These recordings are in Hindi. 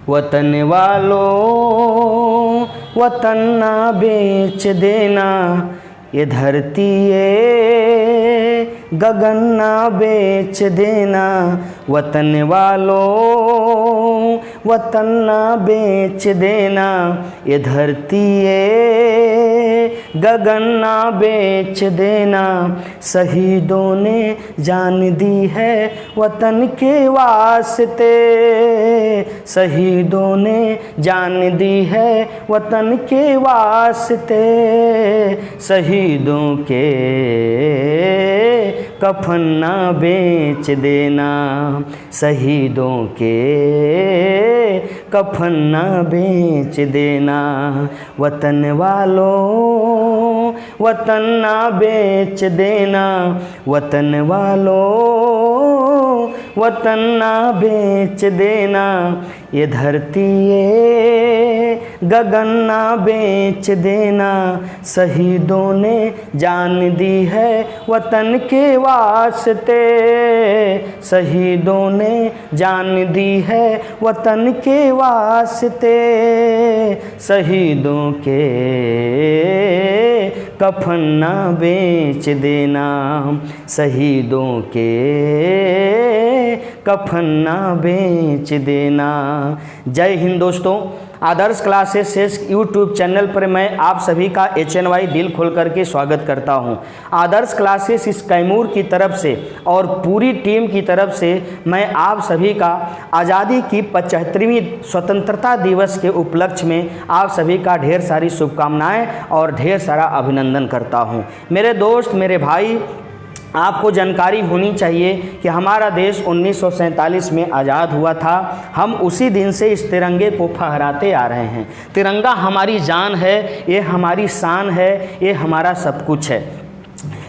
वतन वालों वतन ना बेच देना, ये धरती ये गगन ना बेच देना। वतन वालों वतन ना बेच देना, ये धरती ये गगन ना बेच देना। शहीदों ने जान दी है वतन के वास्ते, शहीदों ने जान दी है वतन के वास्ते। शहीदों के कफन ना बेच देना, शहीदों के कफन ना बेच देना। वतन वालों वतन ना बेच देना, वतन वालों वतन ना बेच देना। ये धरती ये गगन ना बेच देना। शहीदों ने जान दी है वतन के वास्ते, शहीदों ने जान दी है वतन के वास्ते। शहीदों के कफन ना बेच देना, शहीदों के कफन ना बेच देना। जय हिंद दोस्तों। आदर्श क्लासेस यूट्यूब चैनल पर मैं आप सभी का HNY दिल खोल करके स्वागत करता हूं। आदर्श क्लासेस इस कैमूर की तरफ से और पूरी टीम की तरफ से मैं आप सभी का आज़ादी की 75वीं स्वतंत्रता दिवस के उपलक्ष्य में आप सभी का ढेर सारी शुभकामनाएं और ढेर सारा अभिनंदन करता हूं। मेरे दोस्त, मेरे भाई, आपको जानकारी होनी चाहिए कि हमारा देश 1947 में आज़ाद हुआ था। हम उसी दिन से इस तिरंगे को फहराते आ रहे हैं। तिरंगा हमारी जान है, ये हमारी शान है, ये हमारा सब कुछ है।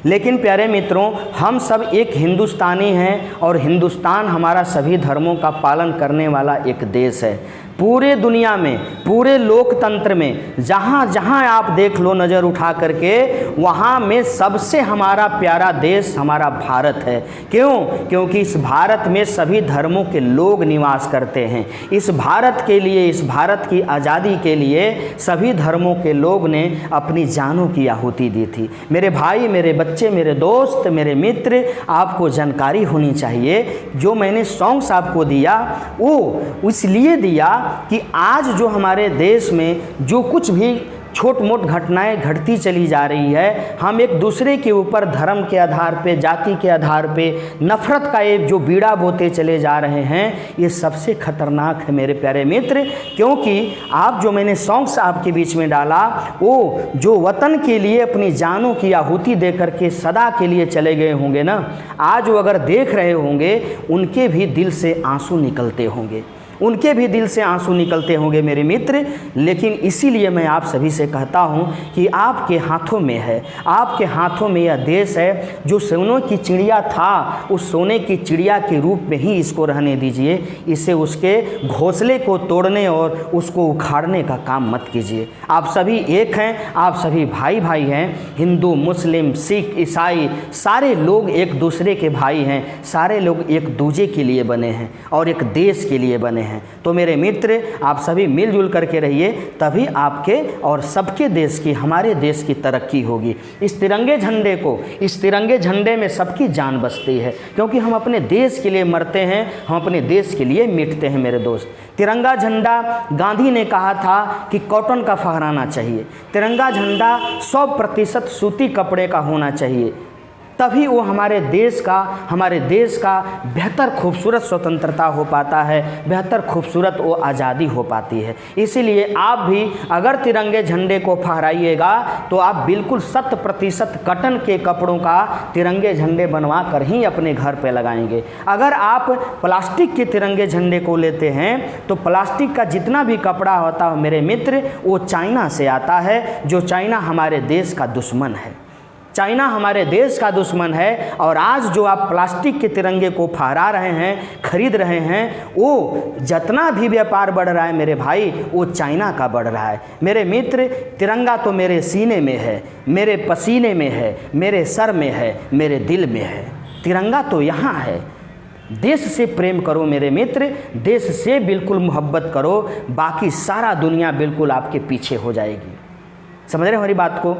लेकिन प्यारे मित्रों, हम सब एक हिंदुस्तानी हैं और हिंदुस्तान हमारा सभी धर्मों का पालन करने वाला एक देश है। पूरे दुनिया में, पूरे लोकतंत्र में जहाँ जहाँ आप देख लो नज़र उठा करके, वहाँ में सबसे हमारा प्यारा देश हमारा भारत है। क्यों? क्योंकि इस भारत में सभी धर्मों के लोग निवास करते हैं। इस भारत के लिए, इस भारत की आज़ादी के लिए सभी धर्मों के लोग ने अपनी जानों की आहुति दी थी। मेरे भाई, मेरे बच्चे, मेरे दोस्त, मेरे मित्र, आपको जानकारी होनी चाहिए। जो मैंने सॉन्ग्स आपको दिया वो इसलिए दिया कि आज जो हमारे देश में जो कुछ भी छोट मोट घटनाएं घटती चली जा रही है, हम एक दूसरे के ऊपर धर्म के आधार पे, जाति के आधार पे नफरत का ये जो बीड़ा बोते चले जा रहे हैं, ये सबसे खतरनाक है मेरे प्यारे मित्र। क्योंकि आप जो मैंने सॉन्ग्स आपके बीच में डाला, वो जो वतन के लिए अपनी जानों की आहुति दे करके सदा के लिए चले गए होंगे ना, आज वो अगर देख रहे होंगे, उनके भी दिल से आंसू निकलते होंगे, उनके भी दिल से आंसू निकलते होंगे मेरे मित्र। लेकिन इसीलिए मैं आप सभी से कहता हूं कि आपके हाथों में है, आपके हाथों में यह देश है। जो सोने की चिड़िया था, उस सोने की चिड़िया के रूप में ही इसको रहने दीजिए। इसे उसके घोंसले को तोड़ने और उसको उखाड़ने का काम मत कीजिए। आप सभी एक हैं, आप सभी भाई भाई हैं। हिंदू, मुस्लिम, सिख, ईसाई सारे लोग एक दूसरे के भाई हैं। सारे लोग एक दूजे के लिए बने हैं और एक देश के लिए बने हैं। तो मेरे मित्र, आप सभी मिलजुल करके रहिए, तभी आपके और सबके देश की, हमारे देश की तरक्की होगी। इस तिरंगे झंडे को, इस तिरंगे झंडे में सबकी जान बसती है, क्योंकि हम अपने देश के लिए मरते हैं, हम अपने देश के लिए मिटते हैं मेरे दोस्त। तिरंगा झंडा गांधी ने कहा था कि कॉटन का फहराना चाहिए। तिरंगा झंडा 100% सूती कपड़े का होना चाहिए, तभी वो हमारे देश का बेहतर खूबसूरत स्वतंत्रता हो पाता है, बेहतर खूबसूरत वो आज़ादी हो पाती है। इसीलिए आप भी अगर तिरंगे झंडे को फहराइएगा तो आप बिल्कुल 100% कॉटन के कपड़ों का तिरंगे झंडे बनवा कर ही अपने घर पे लगाएंगे। अगर आप प्लास्टिक के तिरंगे झंडे को लेते हैं तो प्लास्टिक का जितना भी कपड़ा होता है मेरे मित्र, वो चाइना से आता है, जो चाइना हमारे देश का दुश्मन है। चाइना हमारे देश का दुश्मन है। और आज जो आप प्लास्टिक के तिरंगे को फहरा रहे हैं, खरीद रहे हैं, वो जितना भी व्यापार बढ़ रहा है मेरे भाई, वो चाइना का बढ़ रहा है। मेरे मित्र, तिरंगा तो मेरे सीने में है, मेरे पसीने में है, मेरे सर में है, मेरे दिल में है। तिरंगा तो यहाँ है। देश से प्रेम करो मेरे मित्र, देश से बिल्कुल मोहब्बत करो, बाकी सारा दुनिया बिल्कुल आपके पीछे हो जाएगी। समझ रहे हमारी बात को।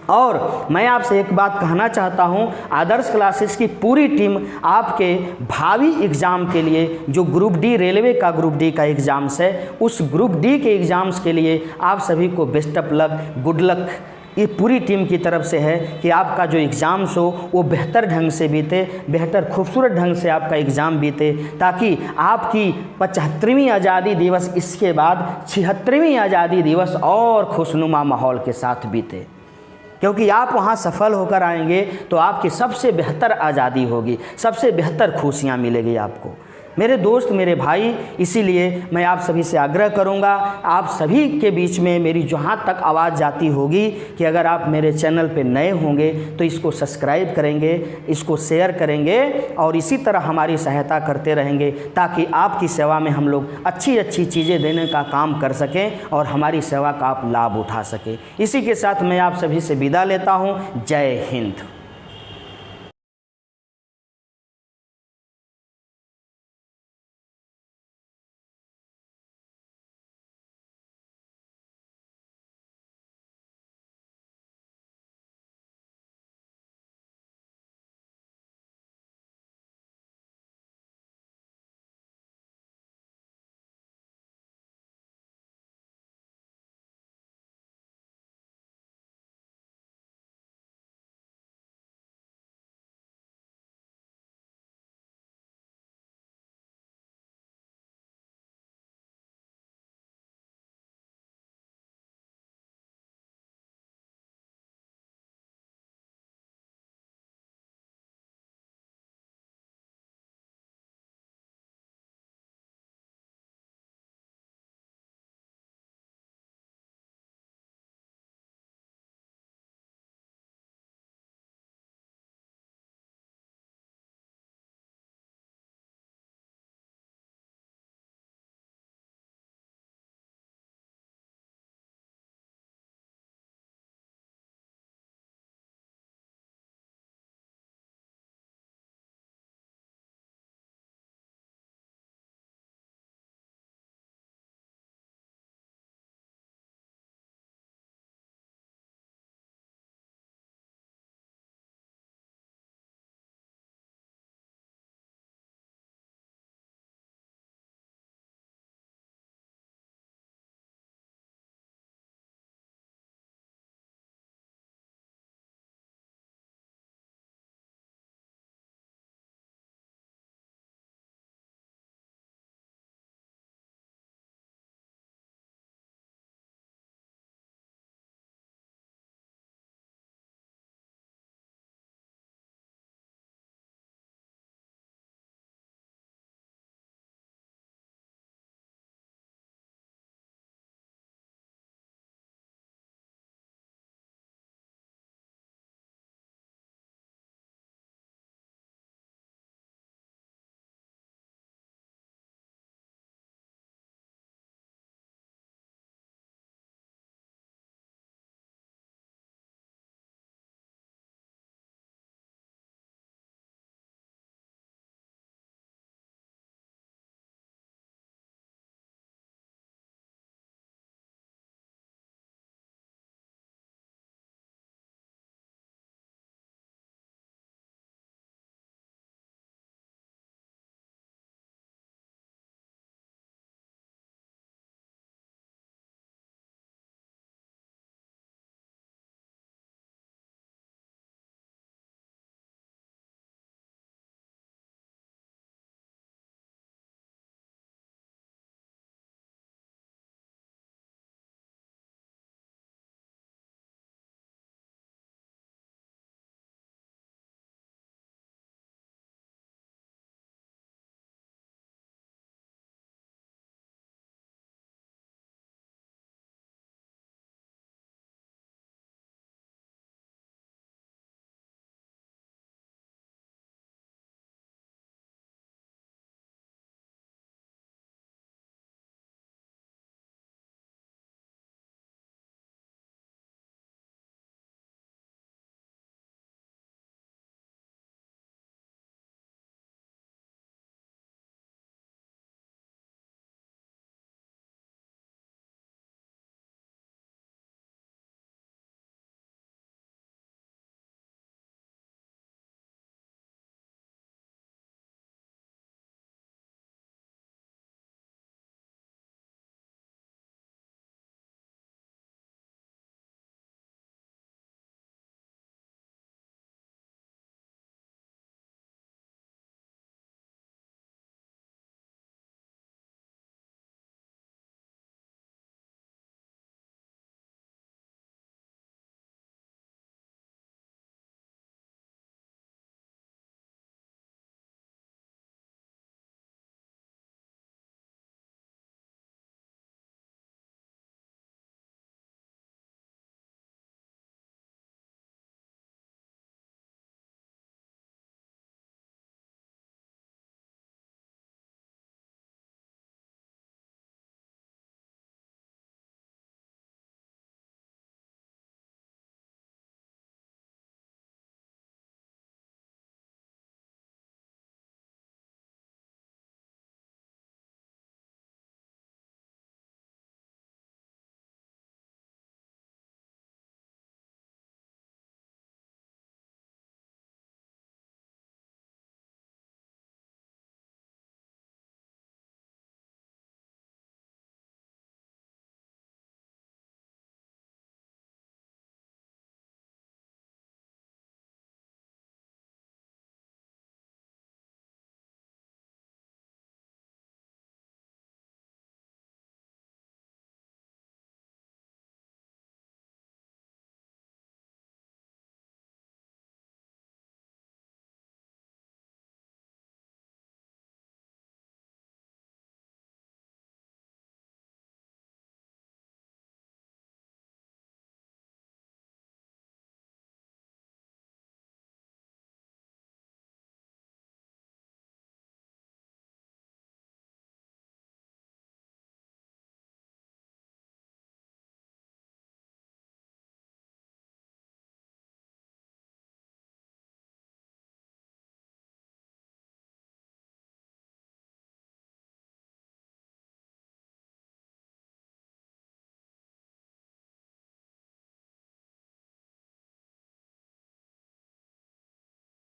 और मैं आपसे एक बात कहना चाहता हूं, आदर्श क्लासेस की पूरी टीम आपके भावी एग्ज़ाम के लिए, जो ग्रुप डी रेलवे का ग्रुप डी का एग्ज़ाम्स है, उस ग्रुप डी के एग्ज़ाम्स के लिए आप सभी को best of luck, good luck ये पूरी टीम की तरफ से है कि आपका जो एग्ज़ाम्स हो वो बेहतर ढंग से बीते, बेहतर खूबसूरत ढंग से आपका एग्ज़ाम बीते, ताकि आपकी 75वीं आज़ादी दिवस, इसके बाद 76वीं आज़ादी दिवस और खुशनुमा माहौल के साथ बीते। क्योंकि आप वहाँ सफल होकर आएंगे तो आपकी सबसे बेहतर आज़ादी होगी, सबसे बेहतर खुशियाँ मिलेगी आपको मेरे दोस्त, मेरे भाई। इसीलिए मैं आप सभी से आग्रह करूंगा, आप सभी के बीच में मेरी जहाँ तक आवाज़ जाती होगी कि अगर आप मेरे चैनल पे नए होंगे तो इसको सब्सक्राइब करेंगे, इसको शेयर करेंगे और इसी तरह हमारी सहायता करते रहेंगे, ताकि आपकी सेवा में हम लोग अच्छी अच्छी चीज़ें देने का काम कर सकें और हमारी सेवा का आप लाभ उठा सकें। इसी के साथ मैं आप सभी से विदा लेता हूँ। जय हिंद।